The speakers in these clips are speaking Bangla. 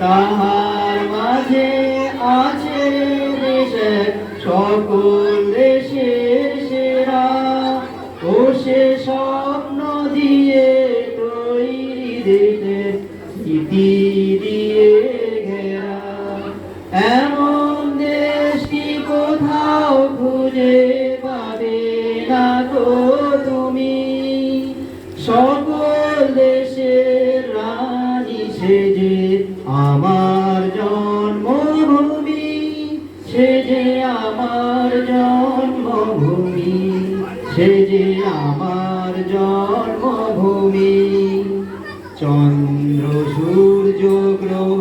তাহার মাঝে আছে দেশের সকল দেশের সেরা, ও সে স্বপ্ন দিয়ে তৈরি দেশের স্মৃতি দিয়ে ঘেরা। এমন দেশ কি কোথাও খুঁজে পাবে না তো তুমি, সকল দেশের রানী সেজে আমার জন্মভূমি, সেজে আমার জন্মভূমি, সেজে আমার জন্মভূমি। চন্দ্র সূর্য গ্রহ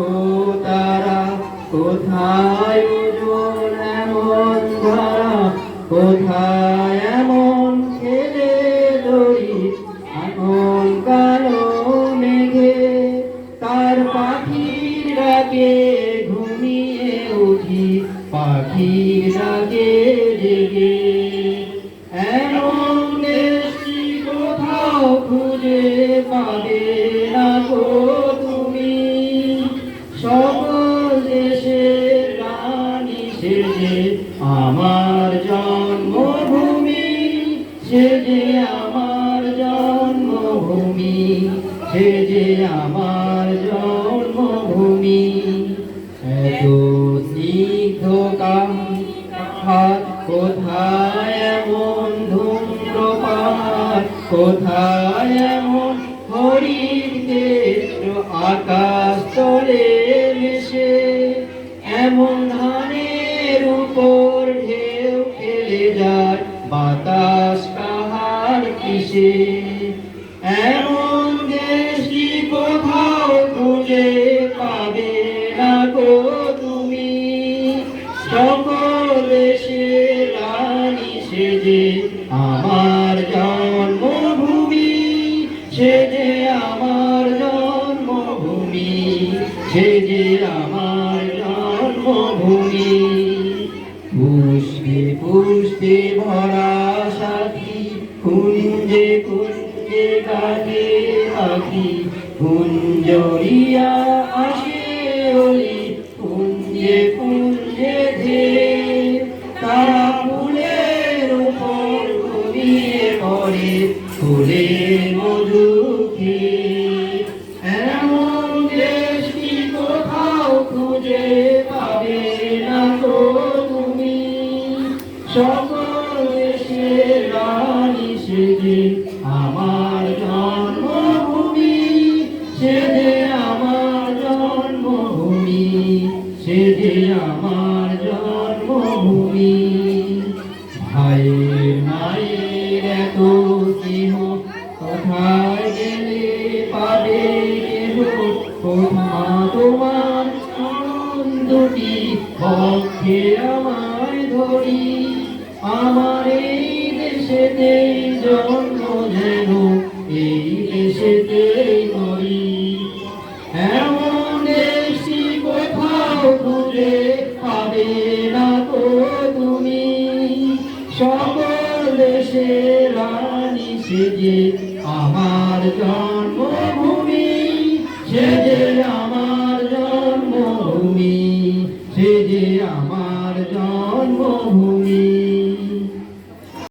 তারা কোথায় উজ্জ্বল এমন ধারা, কোথায় এমন খেলে দড়ি এমন কালো মেঘে। তার পাখির ডাকে ঘুমিয়ে উঠি, পাখির ডাকে জেগে। এমন দেশটি কোথাও খুঁজে পাবে না গো তুমি, সকল দেশের রানী সেজে আমার জন্মভূমি, সেজে আমার জন্মভূমি, সেজে আমার জন্মভূমি। এত স্নিগ্ধ কাহার, কোথায় এমন ধূম্রপান, কোথায় এমন হরিণ ক্ষেত্র আকাশ তলে ভেসে। এমন ধানের উপর ঢেউ খেলে যায় বাতাস কাহার কিসে। এমন দেশটি কোথাও খুঁজে পাবে না গো তুমি, সকল দেশের রানী সেজে আমার জন্মভূমি, সেজে আমার জন্মভূমি, সেজে আমার জন্মভূমি। পুষ্পে পুষ্পে ভরা সাথী, কুঞ্জে কুঞ্জে গানে পাখি, কুঞ্জরিয়া আসে ওলি কুঞ্জে কুঞ্জে ধে। তারা ফুলের উপর ঘুমিয়ে পড়ে, ফুলের মধু খেয়ে। এমন দেশটি কোথাও খুঁজে পাবে না গো তুমি, সকল দেশের রানী সেজে আমার জন্মভূমি, সেজে আমার জন্মভূমি, সেজে আমার জন্মভূমি। ভাইয়ের মায়ের এত স্নেহ কোথায় গেলে পাবে কেহ, কোথা তোমার দুটি পক্ষে আমায় ধরি। আমার এই দেশেতেই জন্ম যেন এই দেশেতেই মরি। এমন দেশটি কোথাও খুঁজে পাবে না তো তুমি, সকল দেশের রানী সেজে আমার